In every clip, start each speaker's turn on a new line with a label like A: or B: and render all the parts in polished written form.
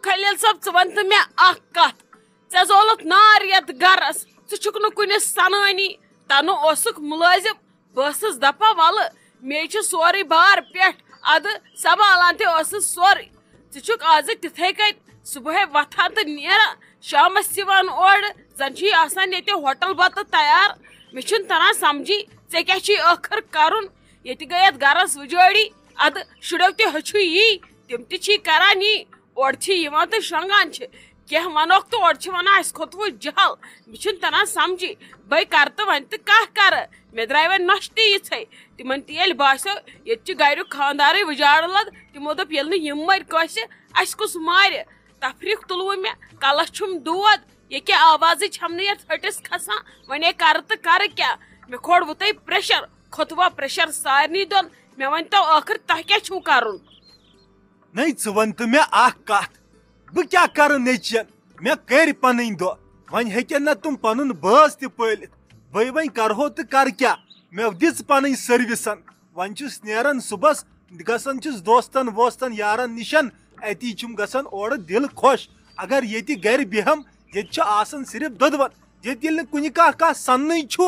A: خلیل صاحب ژٕ وَن تہٕ مےٚ اکھ کتھ ژےٚ زولُتھ نار یتھ گرس ژٕ چھُکھ نہٕ کُنہِ سنٲنی تنہٕ اوسُکھ مُلٲزِم بہٕ ٲسٕس دپان وَلہٕ مے چھُ سورُے بار پٮ۪ٹھ ادٕ سنبھالان تہِ ٲسٕس سورُے ژٕ چھُکھ آزٕ تِتھے کٔنۍ صبحٲے وۄتھان تہٕ نیران شامس یِوان اورٕ زن چھُے آسان ییٚتہِ ہوٹل بتہٕ تیار مےٚ چھُنہٕ تران سمجھی ژےٚ کیٛاہ چھُے ٲخر کرُن ییٚتہِ گٔے یتھ گرس وُجٲڑی ادٕ شُرٮ۪و تہِ ہیٚچھُے یی تِم تہِ چھی کران یی اورٕ چھِ یِوان تہٕ شۄنٛگان چھِ کینٛہہ ونوکھ تہٕ اورٕ چھِ ونان اسہِ کھوٚتوُ جہل مےٚ چھُنہٕ تران سمجھی بے کرٕ تہٕ وۄنۍ تہٕ کاہ کرٕ مےٚ درٛاے وۄنۍ نۄشہِ تہِ یِژھے تِمن تہِ ییٚلہِ باسیو ییٚتہِ چھِ گریُک خانٛدارٕے وُجاڑٕ لد تِمو دوٚپ ییٚلہِ نہٕ یِم مٔرۍ کٲنٛسہِ اسہِ کُس مارِ تفریٖق تُلوٕ مےٚ کلس چھُم دود ییٚکیٛاہ آوازٕے چھم نہٕ یتھ ۂٹِس کھسان وۄنۍ کرٕ تہٕ کرٕ کیٛاہ مےٚ کھولوٕ تۄہہِ پریشر کھوٚتوا پریشر سارنٕے دۄن مےٚ ؤنۍتو ٲخر تۄہہِ کیٛاہ چھُو کرُن
B: نٔے ژٕ وَن تہٕ مےٚ اکھ کتھ بہٕ کیٛاہ کرٕ نیٚچین مےٚ کٔرۍ پنٕنۍ دۄہ وۄنۍ ہیٚکن نہٕ تِم پنُن بٲژ تہِ پٲلِتھ بٔے وۄنۍ کرہو تہٕ کر کیٛاہ مےٚ دِژ پنٕنۍ سٔروِسن وۄنۍ چھُس نیران صبحس گژھان چھُس دوستن ووستن یارن نِشن اتی چھُم گژھان اورٕ دِل خۄش اگر ییٚتہِ گرِ بیہم ییٚتہِ چھُ آسان صرف دۄدوَن ییٚتہِ ییٚلہِ نہٕ کُنہِ کانٛہہ سننٕے چھُ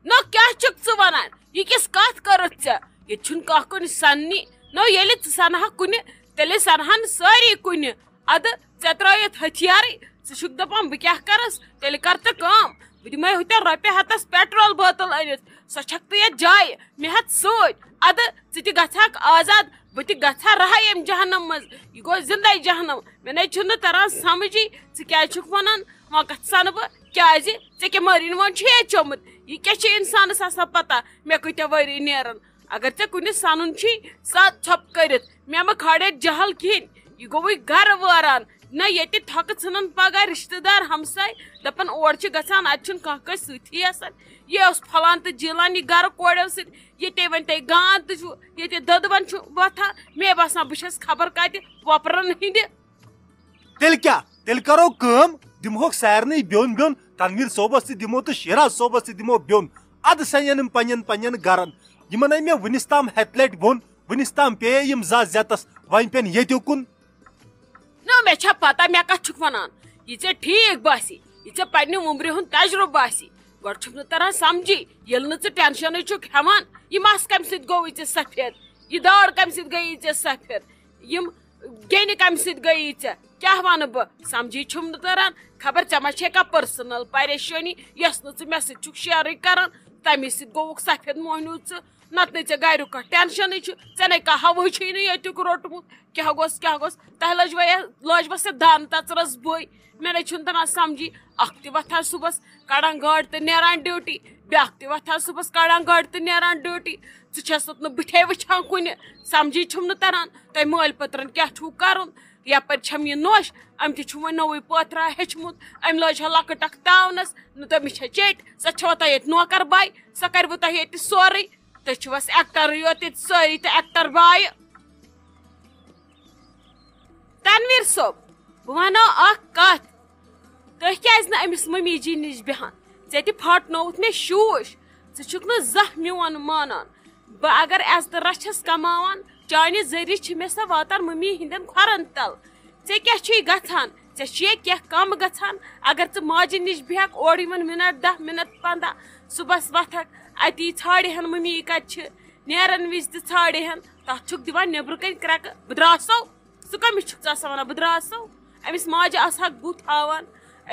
A: نہ کیٛاہ چھُکھ ژٕ ونان یہِ کِژھ کتھ کٔرٕتھ ژےٚ ییٚتہِ چھُنہٕ کانٛہہ کُنہِ سننی نو ییٚلہِ ژٕ سنہکھ کُنہِ تیٚلہِ سنہن سٲری کُنہِ ادٕ ژےٚ ترٲیِتھ ہتھیارٕے ژٕ چھُکھ دپان بہٕ کیٛاہ کرس تیٚلہِ کر تہٕ کٲم بہٕ دِمے ہُتٮ۪ن رۄپیہِ ہتس پیٹرول بٲتل أنِتھ سۄ چھکھ ژٕ یتھ جایہِ مےٚ ہٮ۪تھ سۭتۍ ادٕ ژٕ تہِ گژھکھ آزاد بہٕ تہِ گژھٕ ہا رہا ییٚمہِ جہنم منٛز یہِ گوٚو زندے جہنم مےٚ نَے چھُنہٕ تران سمجھی ژٕ کیٛازِ چھُکھ ونان وۄنۍ کتھ سنہٕ بہٕ کیٛازِ ژےٚ کیٛاہ مٔرِنۍ وۄنۍ چھُے چومُت یہِ کیٛاہ چھُ انسانس آسان پتہ مےٚ کۭتیاہ ؤری نیرن اگر ژےٚ کُنہِ سنُن چھُے سا ژھۄپہٕ کٔرِتھ مےٚ مہ کھالے جہل کِہینۍ یہِ گوٚوُے گرٕ وٲران نہ ییٚتہِ تھۄکہٕ ژھٕنان پگاہ رشتہٕ دار ہمساے دپان اور چھِ گژھان اتہِ چھُنہٕ کانٛہہ کٲنٛسہِ سۭتی آسان یہِ اوس پھلان تہٕ جیٖلان یہِ گرٕ کوڑیو سۭتۍ ییٚتے وۄنۍ تۄہہِ گانٛد تہِ چھُ ییٚتہِ دۄدوَن چھُ وۄتھان مےٚ باسان بہٕ چھس خبر کتہِ وۄپرن ہٕنٛدِ
B: تیٚلہِ کیٛاہ تیٚلہِ کرو کٲم دِمہوکھ سارنٕے بیوٚن بیوٚن تنویٖر صٲبس تہِ دِمو تہٕ شیراز صٲبس تہِ دِمو بیوٚن ادٕ سنین یِم پننٮ۪ن پننٮ۪ن گرن یِمن ہے مےٚ وُنِس تام ہتہِ لٹہِ ووٚن وُنِس تام پیٚیے یِم زس زٮ۪تس وۄنۍ پٮ۪ن ییٚتہِ اُکُن
A: نہ مےٚ چھےٚ پتہ مےٚ کتھ چھُکھ ونان یہِ ژےٚ ٹھیٖک باسی یہِ ژےٚ پننہِ وُمبرِ ہُنٛد تجرُبہٕ باسی گۄڈٕ چھُکھ نہٕ تران سمجھی ییٚلہِ نہٕ ژٕ ٹٮ۪نشنٕے چھُکھ ہٮ۪وان یہِ مس کمہِ سۭتۍ گوٚوُے ژےٚ سفید یہِ داڑ کمہِ سۭتۍ گٔیی ژےٚ سفید یِم گیٚنہِ کمہِ سۭتۍ گٔیی ژےٚ کیٛاہ ونہٕ بہٕ سمجھی چھُم نہٕ تران خبر ژےٚ ما چھے کانٛہہ پٔرسنل پریشٲنی یۄس نہٕ ژٕ مےٚ سۭتۍ چھُکھ شیرٕے کران تمی سۭتۍ گوٚوُکھ سفید موہنیوٗ ژٕ نتہٕ نَے ژےٚ گریُک کانٛہہ ٹٮ۪نشنٕے چھُ ژےٚ نَے کانٛہہ ہوہٕے چھُے نہٕ ییٚتیُک روٚٹمُت کیٛاہ گوٚژھ تۄہہِ لٲجوَس یہِ دان تژرس بٔے مےٚ نَے چھُنہٕ تران سمجھی اکھ تہِ وۄتھان صبحس کڑان گاڑِ تہٕ نیران ڈیوٹی بیاکھ تہِ وۄتھان صبحس کڑان گاڑِ تہٕ نیران ڈیوٹی ژٕ چھسکھ نہٕ بٕتھے وٕچھان کُنہِ سمجھی چھُم نہٕ تران تۄہہِ مٲلۍ پٔترن کیٛاہ چھُو کرُن یپٲرۍ چھم یہِ نوٚش أمۍ تہِ چھُ وۄنۍ نوٚوُے پٲتھرا ہیٚچھمُت أمۍ لٲج ہا لۄکٕٹ اکھ تاونس نہٕ تٔمِس چھےٚ چیٚٹۍ سۄ چھوا تۄہہِ ییٚتہِ نوکر باے سۄ کرِوٕ تۄہہِ ییٚتہِ سورُے تُہۍ چھِوس ایٚکٹرٕے یوت ییٚتہِ سٲری تہٕ ایٚکٹر بایہِ تنویٖر صٲب بہٕ ونو اکھ کتھ تُہۍ کیٛازِ نہٕ أمِس ممی جی نِش بیہان ژےٚ تہِ پھاٹنووُتھ مےٚ شوٗش ژٕ چھُکھ نہٕ زانٛہہ میون مانان بہٕ اگر عزتہٕ رچھس کماوان چانہِ ذٔریعہٕ چھِ مےٚ سۄ واتان ممی ہٕنٛدٮ۪ن کھۄرن تل ژےٚ کیٛاہ چھُے گژھان ژےٚ چھُے کینٛہہ کم گژھان اگر ژٕ ماجہِ نِش بیہکھ اورٕ یِمن مِنٹ 10 مِنٹ 15 صبحس وتھکھ اتی ژھانڈِ ہن ممی کتہِ چھِ نیرن وِزِ تہِ ژھانڈِ ہن تتھ چھُکھ دِوان نیبرٕ کنۍ کرٛٮ۪کہٕ بہٕ درٛاسو ژٕ کٔمِس چھُکھ ژٕ آسان ونان بہٕ درٛاسو أمِس ماجہِ آسہکھ بُتھ ہاوان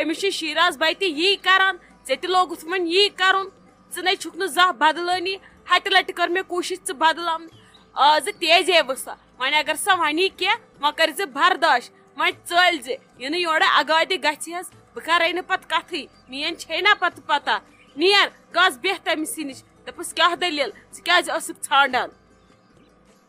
A: أمِس چھُ شیراز باے تہِ یی کران ژےٚ تہِ لوگُتھ وۄنۍ یی کرُن ژٕ نَے چھُکھ نہٕ زانٛہہ بدلٲنی ہتہِ لٹہِ کٔر مےٚ کوٗشش ژٕ بدلاونٕچ آزٕ تیزیوٕ سۄ وۄنۍ اگر سۄ ونی کینٛہہ وۄنۍ کٔرۍ زِ برداش وۄنۍ ژٲلۍ زِ یہِ نہٕ یورٕ اگادِ گژھِ حظ بہٕ کرے نہٕ پتہٕ کتھٕے میٲنۍ چھے نا پتہٕ پتہ نیر گژھ بیٚہہ تٔمسٕے نِش دپُس کیٛاہ دٔلیٖل ژٕ کیٛازِ ٲسٕکھ ژھانڈان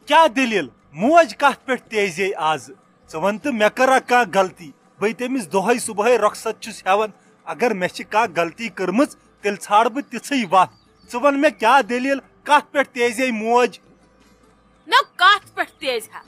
B: کیٛاہ دٔلیٖل موج کتھ پٮ۪ٹھ تیزے آز ژٕ ون تہٕ مےٚ کٔرا کانٛہہ غلطی بے تٔمِس دۄہے صبحٲے رۄخصت چھُس ہٮ۪وان اگر مےٚ چھِ کانٛہہ غلطی کٔرمٕژ تیٚلہِ ژھانڈ بہٕ تِژھٕے وتھ ژٕ ون مےٚ کیٛاہ دٔلیٖل کتھ پٮ۪ٹھ تیزے موج
A: نہ کتھ پٮ۪ٹھ تیزِ ہا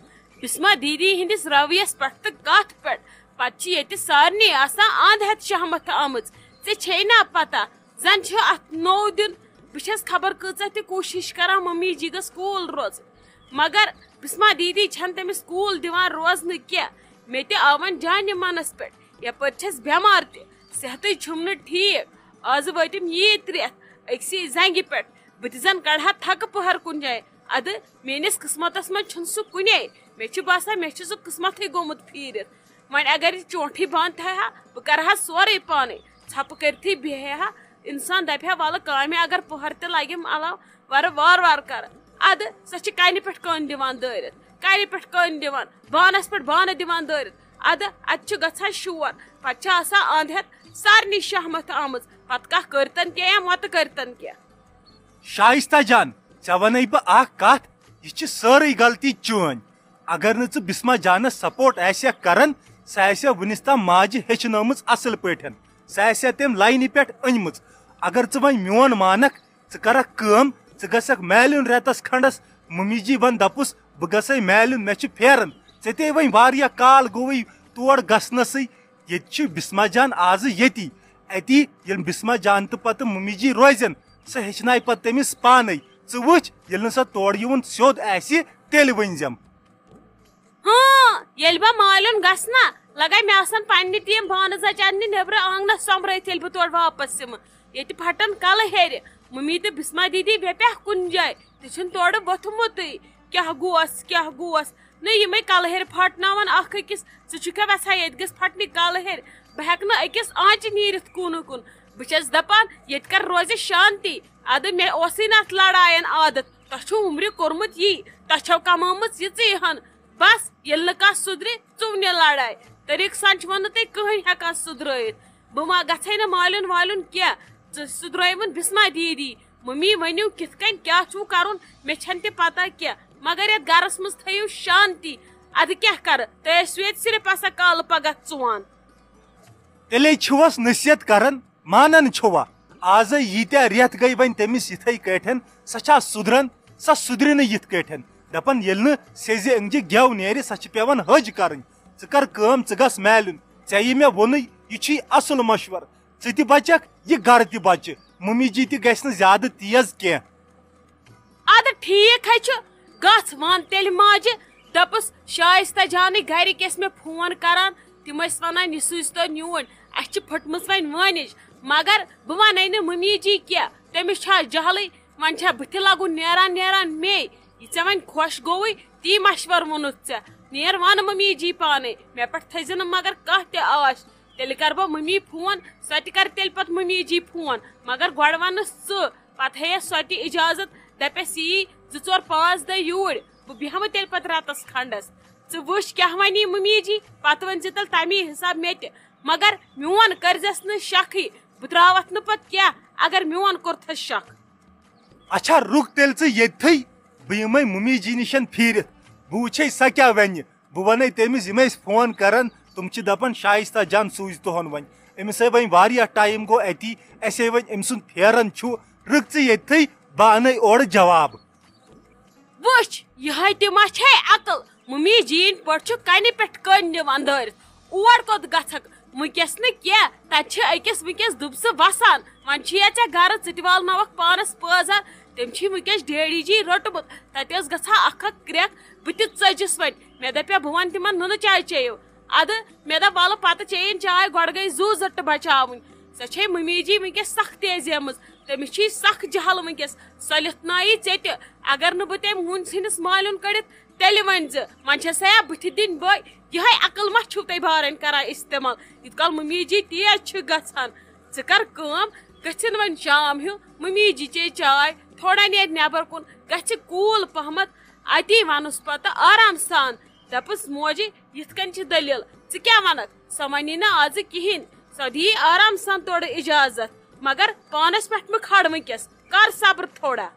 A: بسما دیدی ہٕنٛدِس رویس پٮ۪ٹھ تہٕ کتھ پٮ۪ٹھ پتہٕ چھِ ییٚتہِ سارنٕے آسان انٛد ہٮ۪تھ شہمت آمٕژ ژےٚ چھے نا پتہ زن چھُ اتھ نوٚو دیُن بہٕ چھس خبر کۭژاہ تہِ کوٗشش کران ممی جی گٔژھ کوٗل روزٕنۍ مگر بسما دیدی چھنہٕ تٔمِس کوٗل دِوان روزنہٕ کینٛہہ مے تہِ آون جانہِ منس پٮ۪ٹھ یپٲرۍ چھس بٮ۪مار تہِ صحتٕے چھُم نہٕ ٹھیٖک آز وٲتِم ییٖتۍ رٮ۪تھ أکسٕے زنگہِ پٮ۪ٹھ بہٕ تہِ زن کڑہا تھکہٕ پہر کُنہِ جایہِ ادٕ میٲنِس قٕسمتس منٛز چھُنہٕ سُہ کُنے مےٚ چھُ باسان مےٚ چھُ سُہ قٕسمتھٕے گوٚمُت پھیٖرِتھ وۄنۍ اگر یہِ چونٛٹھٕے بنٛد تھایہِ بہٕ کرہا سورُے پانے ژھۄپہٕ کٔرتھٕے بیہہِ ہا انسان دپہِ ہا ولہٕ کامہِ اگر پہر تہِ لگیم علاوٕ ورٕ وارٕ وارٕ کرٕ ادٕ سۄ چھِ کنہِ پٮ۪ٹھ کٔنۍ دِوان دٲرِتھ کرِ پٮ۪ٹھ کٔنۍ دِوان بانس پٮ۪ٹھ بانہٕ دِوان دٲرِتھ ادٕ اتہِ چھُ گژھان شور پتہٕ چھِ آسان انٛد ہٮ۪تھ سارنٕے شہمت آمٕژ پتہٕ کانٛہہ کٔرتن کینٛہہ یا مۄتہٕ کٔرتن کینٛہہ
B: شائستہ جان ژےٚ ونے بہٕ اکھ کتھ یہ چھِ سٲرٕے غلطی چٲنۍ اگر نہٕ ژٕ بسما جانس سپورٹ آسیکھ کران سۄ آسہِ ونس تام ماجہِ ہیٚچھنٲومٕژ اصل پٲٹھۍ سۄ آسہِ تٔمۍ لاینہِ پٮ۪ٹھ أنمٕژ اگر ژٕ وۄنۍ میون مانکھ ژٕ کرکھ کٲم ژٕ گژھکھ میلُن رٮ۪تس کھنڈس ممی جی ون دپُس بہٕ گژھے میلُن مےٚ چھُ پھیران ژےٚ تے وۄنۍ واریاہ کال گوٚوٕے تور گژھنسٕے ییٚتہِ چھِ بسما جان آزٕ ییٚتی اتی ییٚلہِ بسما جان تہٕ پتہٕ ممی جی روزن سۄ ہیٚچھنایہِ پتہٕ تٔمِس پانے ژٕ وٕچھ ییٚلہِ نہٕ سۄ تورٕ یِوُن سیوٚد آسہِ تیٚلہِ ؤنزٮ۪م
A: ییٚلہِ بہٕ مالُن گژھٕ نا لگے مےٚ آسان پننہِ ٹیٖم بانہٕ زچہِ اننہِ نیبرٕ آنگنس سومبرٲیِتھ ییٚلہِ بہٕ تورٕ واپس یِمہٕ ییٚتہِ پھٹن کلہٕ ہیرِ ممی تہٕ بسما دیدی بیٚپیٛاہ کُنہِ جایہِ تہِ چھُنہٕ تورٕ ووٚتھمُتٕے کیٛاہ گوس نہ یِمے کلہٕ ہیرِ پھٹناون اکھ أکِس ژٕ چھُکھا ویژھان ییٚتہِ گژھِ پھٹنہِ کلہٕ ہیرِ بہٕ ہٮ۪کہٕ نہٕ أکِس آنچہِ نیٖرِتھ کُن کُن بہٕ چھس دپان ییٚتہِ کر روزِ شانتی ادٕ مےٚ اوسُے نہٕ اتھ لڑاین عادت تۄہہِ چھُو عمرِ کوٚرمُت یی تۄہہِ چھو کمٲمٕژ یِژٕے ہن بس ییٚلہِ نہٕ کانٛہہ سُدرِ ژُونہِ لڑاے طریٖقہٕ سان چھُ نہٕ تُہۍ کٕہٕنۍ ہٮ۪کان سُدرٲیِتھ بہٕ ما گژھے نہٕ مالُن والُن کینٛہہ ژٕ سُدرٲیوُن بسما دیدی ممی ؤنِو کِتھ کٔنۍ کیٛاہ چھُو کرُن مےٚ چھنہٕ تہِ پتہ کینٛہہ مگر یتھ گرس منٛز تھٲیِو شانتی ادٕ کیٛاہ کرٕ تُہۍ ٲسِو ییٚتہِ صرف آسان کالہٕ پگہہ ژُوان
B: تیٚلے چھُوس نصیحت کران مانان چھُوا آزے ییٖتیاہ رٮ۪تھ گٔے وۄنۍ تٔمِس یِتھٕے کٲٹھۍ سۄ چھا سُدران سۄ سُدرِ نہٕ یِتھ کٲٹھۍ دپان ییٚلہِ نہٕ سیٚزِ أنٛگجہِ گٮ۪و نیرِ سۄ چھِ پیٚوان حج کرٕنۍ ژٕ کر کٲم ژٕ گژھ میلُن ژےٚ یہِ مےٚ ووٚنُے یہِ چھُے اصل مشور ژٕ تہِ بچکھ یہِ گرٕ تہِ بچہِ ممی جی تہِ گژھِ نہٕ زیادٕ تیز کینٛہہ
A: ادٕ ٹھیٖک ہے چھُ گژھ وَن تیٚلہِ ماجہِ دپُس شایستہ جانٕے گرِکۍ ٲسۍ مےٚ فون کران تِم ٲسۍ ونان یہِ سوٗزتو نیوٗرۍ اسہِ چھِ پھٕٹمٕژ وۄنۍ وٲنِج مگر بہٕ ونے نہٕ ممی جی کینٛہہ تٔمِس چھا جہلٕے وۄنۍ چھا بٕتھِ لگُن نیران مے یہِ ژےٚ وۄنۍ خۄش گوٚوُے تی مشور ووٚنُتھ ژےٚ نیر ون ممی جی پانے مےٚ پٮ۪ٹھ تھٲیزِ نہٕ مگر کانٛہہ تہِ آش تیٚلہِ کرٕ بہٕ ممی فون سۄ تہِ کرِ تیٚلہِ پتہٕ ممی جی فون مگر گۄڈٕ ونس ژٕ پتہٕ ہیٚیس سۄ تہِ اجازت دپیس یی 2-4-5 دۄہ یوٗرۍ بہٕ بیہمہٕ تیٚلہِ پتہٕ رٮ۪تس کھنڈس ژٕ وٕچھ کیٛاہ ونی ممی جی پتہٕ ؤنۍ زِ تیٚلہِ تمی حساب مےٚ تہِ مگر میون کٔرزٮ۪س نہٕ شکھٕے بہٕ تراوتھ نہٕ پتہٕ کینٛہہ اگر میون کوٚرتھس شک
B: اچھا رُک تیٚلہِ ژٕ ییٚتھٕے بہٕ یِمے ممی جی نِشن پھیٖرِتھ بہٕ وٕچھے سۄ کیٛاہ ونہِ بہٕ ونے تٔمِس یِم ٲسۍ فون کران تِم چھِ دپان شائستہ جان سوٗزتہون وۄنۍ أمِس ہے وۄنۍ واریاہ ٹایم گوٚو اتی اسے وۄنۍ أمۍ سُنٛد پھیران چھُ رُک ژٕ ییٚتھٕے بہٕ انَے اورٕ جواب
A: وٕچھ یِہے تہِ ما چھے عقل ممی جی ہٕنٛدۍ پٲٹھۍ چھُ کنہِ پٮ۪ٹھ کٔنۍ دِوان دٲرِتھ اور کوٚت گژھکھ وٕنکیٚس نہٕ کینٛہہ تتہِ چھِ أکِس وٕنکیٚس دُبسہٕ وسان وۄنۍ چھُیا ژےٚ گرٕ ژٕ تہِ والناوکھ پانس پٲزار تٔمۍ چھُے وٕنکیٚس ڈیڈی جی روٚٹمُت تتہِ ٲس گژھان اکھ کرٛٮ۪کھ بہٕ تہِ ژٔجِس وۄنۍ مےٚ دپیٛاو بہٕ ونہٕ تِمن نُنہٕ چاے چیٚیِو ادٕ مےٚ دوٚپ ولہٕ پتہٕ چیٚیِن چاے گۄڈٕ گٔے زُو زٕٹہٕ بچاوٕنۍ سۄ چھے ممی جی وٕنکیٚس سخ تیزیمٕژ تٔمِس چھُے سخ جہل وٕنکیٚس سۄ لِتھنایی ژےٚ تہِ اگر نہٕ بہٕ تٔمۍ ہُنۍ ژھٕنِس مالُن کٔڑِتھ تیٚلہِ ؤنۍ زِ وۄنۍ چھسیا بٕتھِ دِنۍ بٲے یِہے عقل ما چھُو تُہۍ بارٕنۍ کران استعمال یِتھ کال ممی جی تیز چھِ گژھان ژٕ کر کٲم گٔژھِنۍ وۄنۍ شام ہیوٗ ممی جی چے چاے تھوڑا نیرِ نٮ۪بر کُن گژھِ کوٗل پہمتھ اتی ونُس پتہٕ آرام سان دپُس موجی یِتھ کٔنۍ چھِ دٔلیٖل ژٕ کیٛاہ ونکھ سۄ ونی نہٕ آزٕ کہیٖنۍ سۄ دِیی آرام سان تورٕ اجازت مگر پانس پٮ۪ٹھ مہٕ کھڑ وٕنکیٚس کر صبر تھوڑا